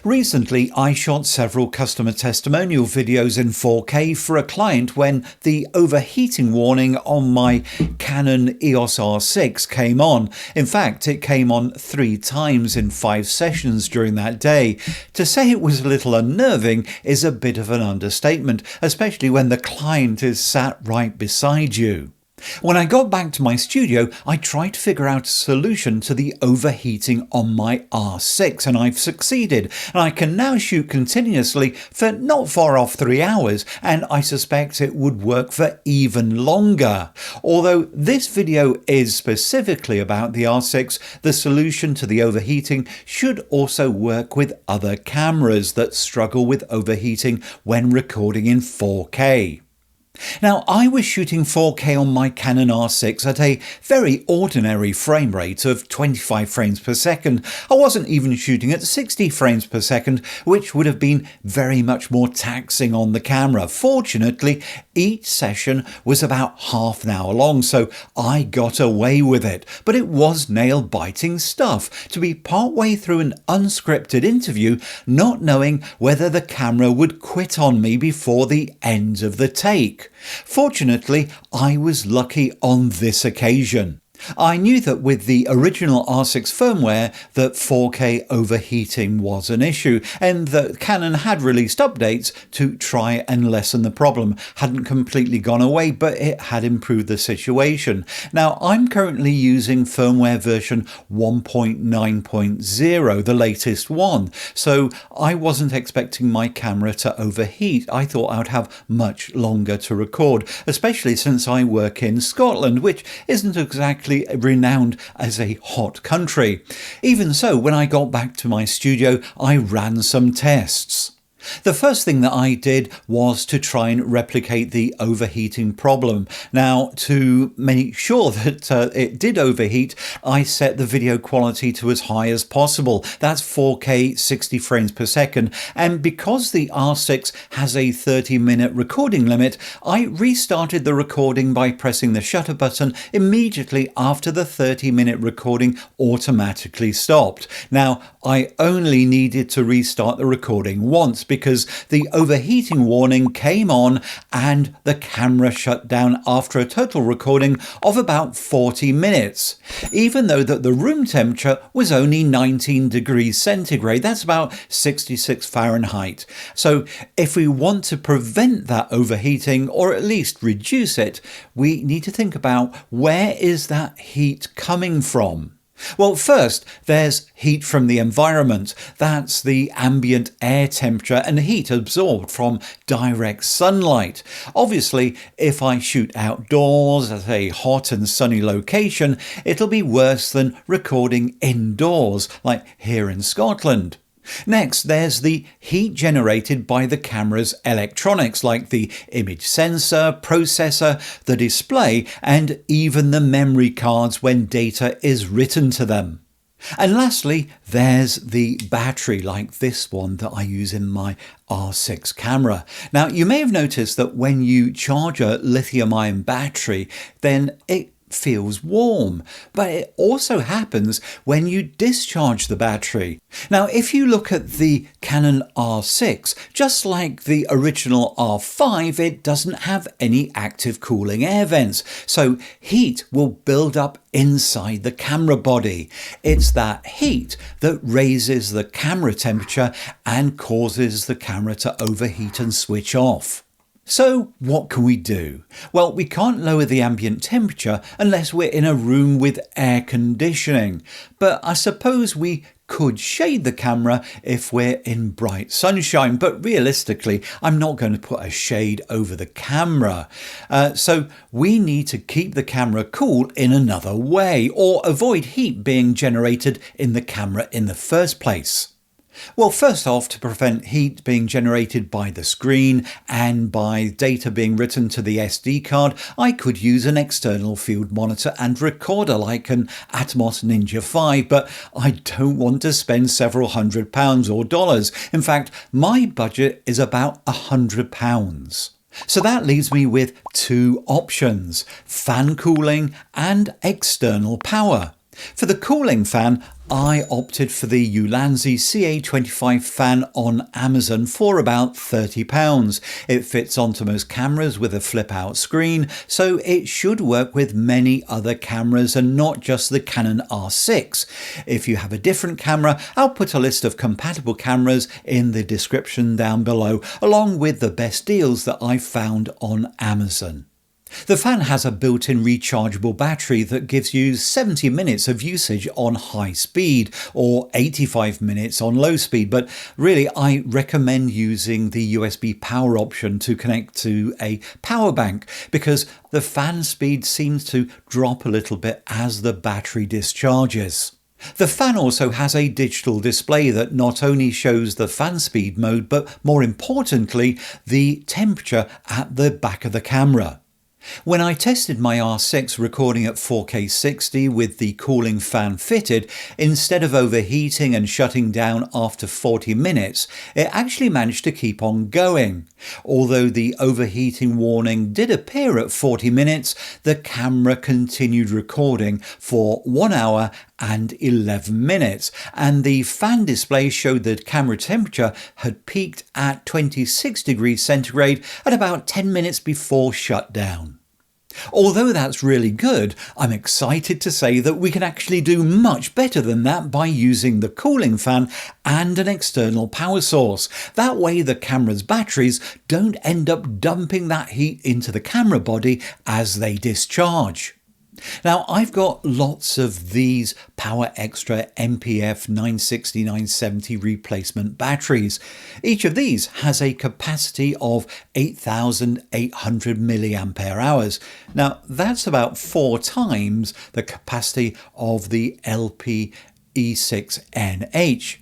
Recently, I shot several customer testimonial videos in 4K for a client when the overheating warning on my Canon EOS R6 came on. In fact, it came on 3 times in 5 sessions during that day. To say it was a little unnerving is a bit of an understatement, especially when the client is sat right beside you. When I got back to my studio, I tried to figure out a solution to the overheating on my R6, and I've succeeded, and I can now shoot continuously for not far off 3 hours, and I suspect it would work for even longer. Although this video is specifically about the R6, the solution to the overheating should also work with other cameras that struggle with overheating when recording in 4K. Now, I was shooting 4K on my Canon R6 at a very ordinary frame rate of 25 frames per second. I wasn't even shooting at 60 frames per second, which would have been very much more taxing on the camera. Fortunately, each session was about half an hour long, so I got away with it. But it was nail-biting stuff to be partway through an unscripted interview, not knowing whether the camera would quit on me before the end of the take. Fortunately, I was lucky on this occasion. I knew that with the original R6 firmware that 4K overheating was an issue, and that Canon had released updates to try and lessen the problem. Hadn't completely gone away, but it had improved the situation. Now, I'm currently using firmware version 1.9.0, the latest one, so I wasn't expecting my camera to overheat. I thought I'd have much longer to record, especially since I work in Scotland, which isn't exactly renowned as a hot country. Even so, when I got back to my studio, I ran some tests. The first thing that I did was to try and replicate the overheating problem. Now, to make sure that it did overheat, I set the video quality to as high as possible. That's 4K 60 frames per second. And because the R6 has a 30-minute recording limit, I restarted the recording by pressing the shutter button immediately after the 30-minute recording automatically stopped. Now, I only needed to restart the recording once because the overheating warning came on and the camera shut down after a total recording of about 40 minutes, even though that the room temperature was only 19 degrees centigrade. That's about 66 Fahrenheit. So if we want to prevent that overheating, or at least reduce it, we need to think about where is that heat coming from. Well, first, there's heat from the environment. That's the ambient air temperature and heat absorbed from direct sunlight. Obviously, if I shoot outdoors at a hot and sunny location, it'll be worse than recording indoors, like here in Scotland. Next, there's the heat generated by the camera's electronics, like the image sensor, processor, the display, and even the memory cards when data is written to them. And lastly, there's the battery, like this one that I use in my R6 camera. Now, you may have noticed that when you charge a lithium-ion battery, then it feels warm, but it also happens when you discharge the battery. Now, if you look at the Canon R6, just like the original R5, it doesn't have any active cooling air vents, so heat will build up inside the camera body. It's that heat that raises the camera temperature and causes the camera to overheat and switch off. So what can we do? Well, we can't lower the ambient temperature unless we're in a room with air conditioning, but I suppose we could shade the camera if we're in bright sunshine, but realistically, I'm not going to put a shade over the camera. So we need to keep the camera cool in another way, or avoid heat being generated in the camera in the first place. Well, first off, to prevent heat being generated by the screen and by data being written to the SD card, I could use an external field monitor and recorder like an Atomos Ninja 5, but I don't want to spend several £100 or dollars. In fact, my budget is about £100. So that leaves me with 2 options: fan cooling and external power. For the cooling fan, I opted for the ULANZI CA25 fan on Amazon for about £30. It fits onto most cameras with a flip out screen, so it should work with many other cameras and not just the Canon R6. If you have a different camera, I'll put a list of compatible cameras in the description down below, along with the best deals that I've found on Amazon. The fan has a built-in rechargeable battery that gives you 70 minutes of usage on high speed or 85 minutes on low speed, but really I recommend using the USB power option to connect to a power bank because the fan speed seems to drop a little bit as the battery discharges. The fan also has a digital display that not only shows the fan speed mode, but more importantly, the temperature at the back of the camera. When I tested my R6 recording at 4K 60 with the cooling fan fitted, instead of overheating and shutting down after 40 minutes, it actually managed to keep on going. Although the overheating warning did appear at 40 minutes, the camera continued recording for 1 hour and 11 minutes, and the fan display showed that camera temperature had peaked at 26 degrees centigrade at about 10 minutes before shutdown. Although that's really good, I'm excited to say that we can actually do much better than that by using the cooling fan and an external power source. That way the camera's batteries don't end up dumping that heat into the camera body as they discharge. Now, I've got lots of these Powerextra MPF 960-970 replacement batteries. Each of these has a capacity of 8,800 milliampere hours. Now, that's about 4 times the capacity of the LP-E6NH.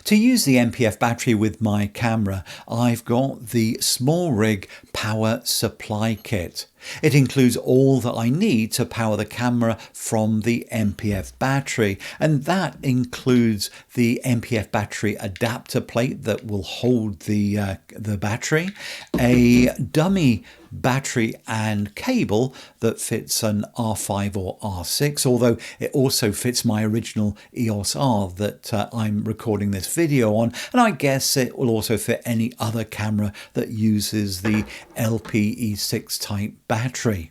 To use the MPF battery with my camera, I've got the SMALLRIG power supply kit. It includes all that I need to power the camera from the MPF battery, and that includes the MPF battery adapter plate that will hold the battery, a dummy battery and cable that fits an R5 or R6, although it also fits my original EOS R that I'm recording this video on, and I guess it will also fit any other camera that uses the LPE6 type battery.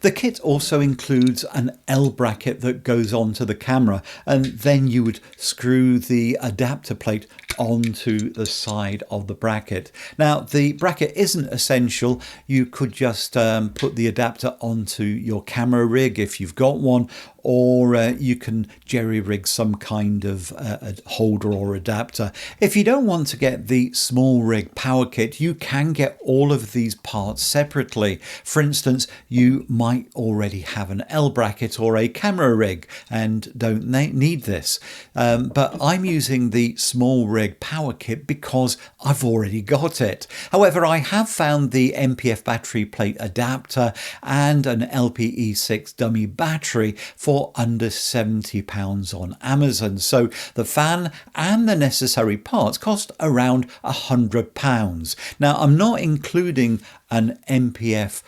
The kit also includes an L bracket that goes onto the camera, and then you would screw the adapter plate onto the side of the bracket. Now, the bracket isn't essential. You could just put the adapter onto your camera rig if you've got one, or you can jerry rig some kind of a holder or adapter. If you don't want to get the SMALLRIG power kit, you can get all of these parts separately. For instance, you might already have an L bracket or a camera rig and don't need this. But I'm using the SMALLRIG power kit because I've already got it. However, I have found the MPF battery plate adapter and an LPE6 dummy battery for under £70 on Amazon. So the fan and the necessary parts cost around £100. Now, I'm not including an MPF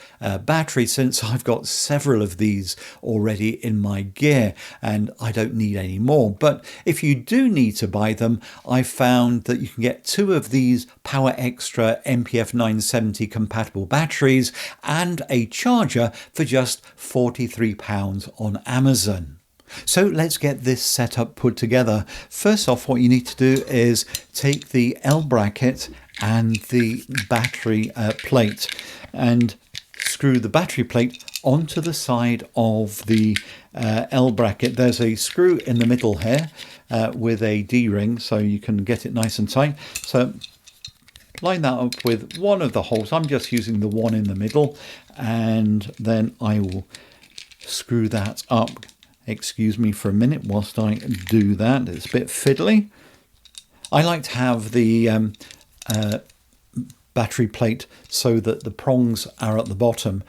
battery since I've got several of these already in my gear and I don't need any more. But if you do need to buy them, I found that you can get 2 of these Powerextra MPF 970 compatible batteries and a charger for just £43 on Amazon. So let's get this setup put together. First off, what you need to do is take the L bracket and the battery plate and screw the battery plate onto the side of the L bracket. There's a screw in the middle here with a D-ring so you can get it nice and tight. So line that up with one of the holes. I'm just using the one in the middle, and then I will screw that up. Excuse me for a minute whilst I do that. It's a bit fiddly. I like to have the battery plate so that the prongs are at the bottom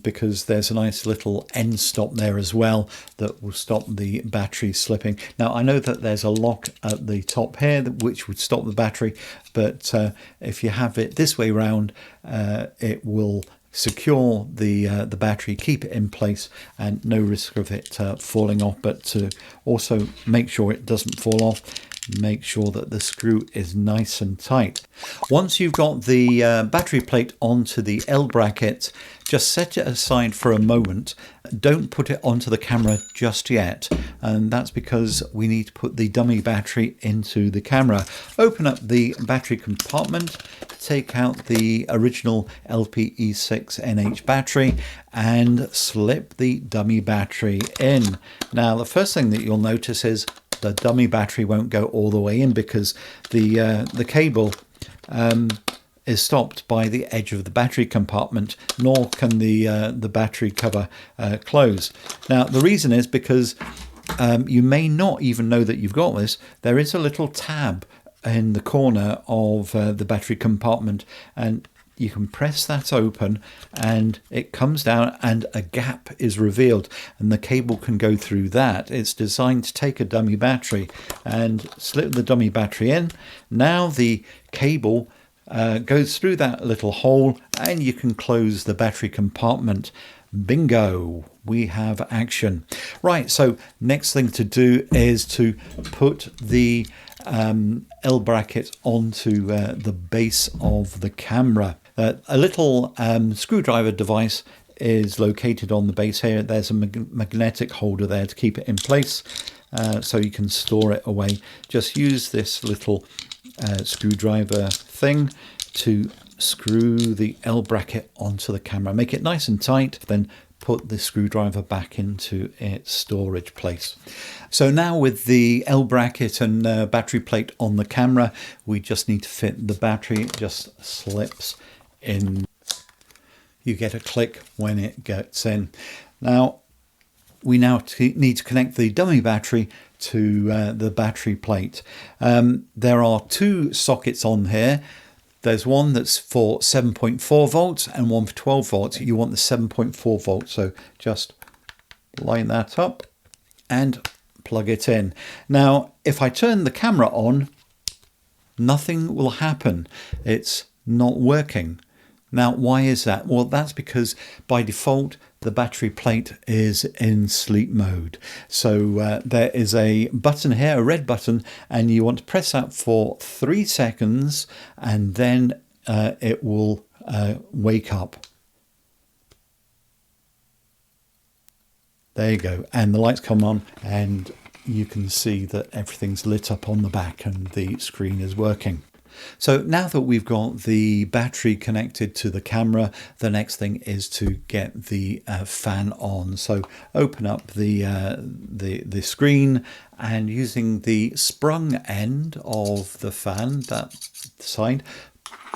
because there's a nice little end stop there as well that will stop the battery slipping. Now, I know that there's a lock at the top here which would stop the battery, but if you have it this way round, it will secure the battery, keep it in place, and no risk of it falling off. But to also make sure it doesn't fall off, make sure that the screw is nice and tight. Once you've got the battery plate onto the L bracket, just set it aside for a moment. Don't put it onto the camera just yet, and that's because we need to put the dummy battery into the camera. Open up the battery compartment, take out the original LPE6NH battery and slip the dummy battery in. Now the first thing that you'll notice is the dummy battery won't go all the way in because the cable is stopped by the edge of the battery compartment, nor can the battery cover close. Now the reason is because you may not even know that you've got this. There is a little tab in the corner of the battery compartment, and you can press that open and it comes down and a gap is revealed and the cable can go through that. It's designed to take a dummy battery and slip the dummy battery in. Now the cable goes through that little hole and you can close the battery compartment. Bingo, we have action. Right, so next thing to do is to put the L bracket onto the base of the camera. A little screwdriver device is located on the base here. There's a magnetic holder there to keep it in place, so you can store it away. Just use this little screwdriver thing to screw the L bracket onto the camera. Make it nice and tight, then put the screwdriver back into its storage place. So now with the L bracket and battery plate on the camera, we just need to fit the battery. It just slips in. You get a click when it gets in. Now we need to connect the dummy battery to the battery plate. There are two sockets on here. There's one that's for 7.4 volts and one for 12 volts. You want the 7.4 volts, so just line that up and plug it in. Now, if I turn the camera on, nothing will happen. It's not working. Now, why is that? Well, that's because by default, the battery plate is in sleep mode. So there is a button here, a red button, and you want to press that for 3 seconds and then it will wake up. There you go. And the lights come on and you can see that everything's lit up on the back and the screen is working. So now that we've got the battery connected to the camera, the next thing is to get the fan on. So open up the screen and using the sprung end of the fan, that side,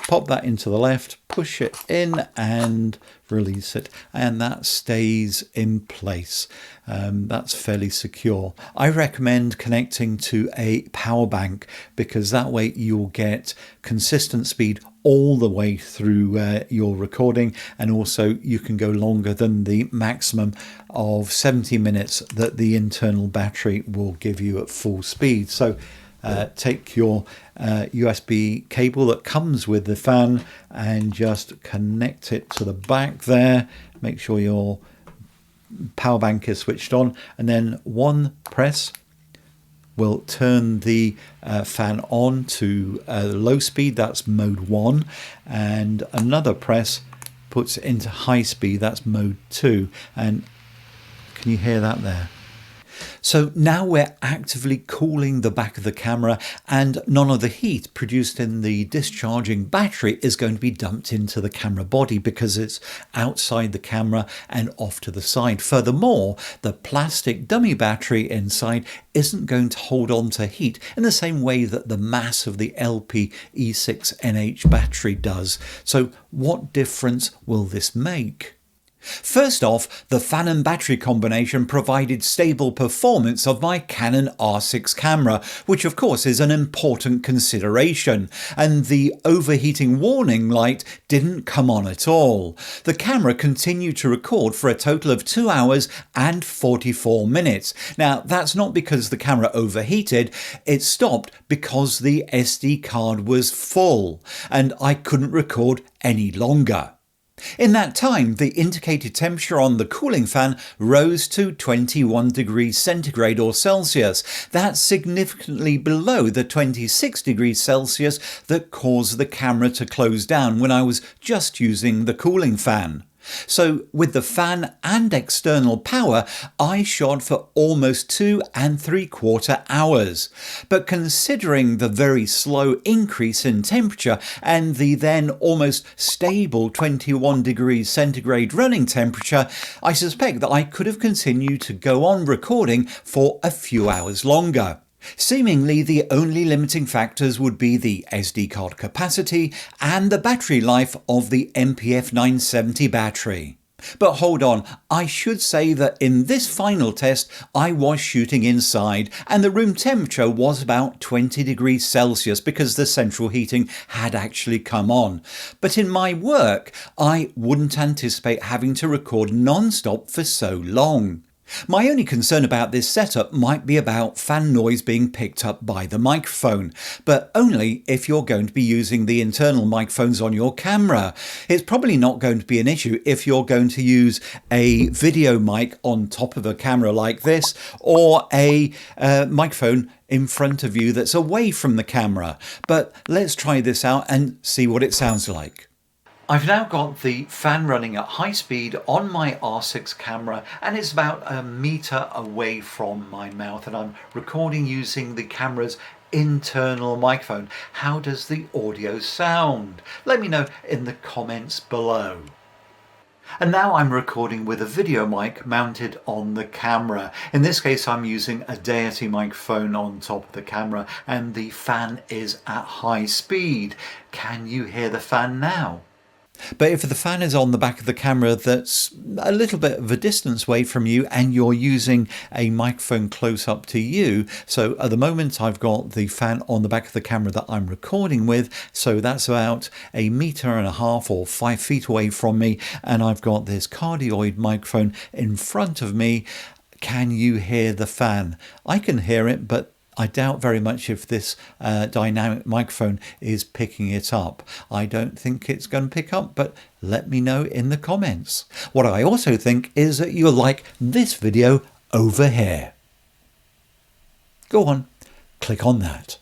pop that into the left, push it in and release it, and that stays in place. That's fairly secure. I recommend connecting to a power bank because that way you'll get consistent speed all the way through your recording, and also you can go longer than the maximum of 70 minutes that the internal battery will give you at full speed. So take your USB cable that comes with the fan and just connect it to the back there. Make sure your power bank is switched on, and then one press will turn the fan on to low speed, that's mode 1, and another press puts it into high speed, that's mode 2. And can you hear that there? So now we're actively cooling the back of the camera, and none of the heat produced in the discharging battery is going to be dumped into the camera body because it's outside the camera and off to the side. Furthermore, the plastic dummy battery inside isn't going to hold on to heat in the same way that the mass of the LPE6NH battery does. So what difference will this make? First off, the fan and battery combination provided stable performance of my Canon R6 camera, which of course is an important consideration, and the overheating warning light didn't come on at all. The camera continued to record for a total of 2 hours and 44 minutes. Now, that's not because the camera overheated, it stopped because the SD card was full, and I couldn't record any longer. In that time, the indicated temperature on the cooling fan rose to 21 degrees centigrade or Celsius. That's significantly below the 26 degrees Celsius that caused the camera to close down when I was just using the cooling fan. So with the fan and external power, I shot for almost 2¾ hours. But considering the very slow increase in temperature and the then almost stable 21 degrees centigrade running temperature, I suspect that I could have continued to go on recording for a few hours longer. Seemingly the only limiting factors would be the SD card capacity and the battery life of the MPF 970 battery. But hold on, I should say that in this final test I was shooting inside and the room temperature was about 20 degrees Celsius because the central heating had actually come on. But in my work I wouldn't anticipate having to record non-stop for so long. My only concern about this setup might be about fan noise being picked up by the microphone, but only if you're going to be using the internal microphones on your camera. It's probably not going to be an issue if you're going to use a video mic on top of a camera like this, or a microphone in front of you that's away from the camera. But let's try this out and see what it sounds like. I've now got the fan running at high speed on my R6 camera and it's about a metre away from my mouth, and I'm recording using the camera's internal microphone. How does the audio sound? Let me know in the comments below. And now I'm recording with a video mic mounted on the camera. In this case I'm using a deity microphone on top of the camera and the fan is at high speed. Can you hear the fan now? But if the fan is on the back of the camera that's a little bit of a distance away from you and you're using a microphone close up to you, so at the moment I've got the fan on the back of the camera that I'm recording with, so that's about 1.5 meters or 5 feet away from me, and I've got this cardioid microphone in front of me. Can you hear the fan? I can hear it, but I doubt very much if this dynamic microphone is picking it up. I don't think it's going to pick up, but let me know in the comments. What I also think is that you'll like this video over here. Go on, click on that.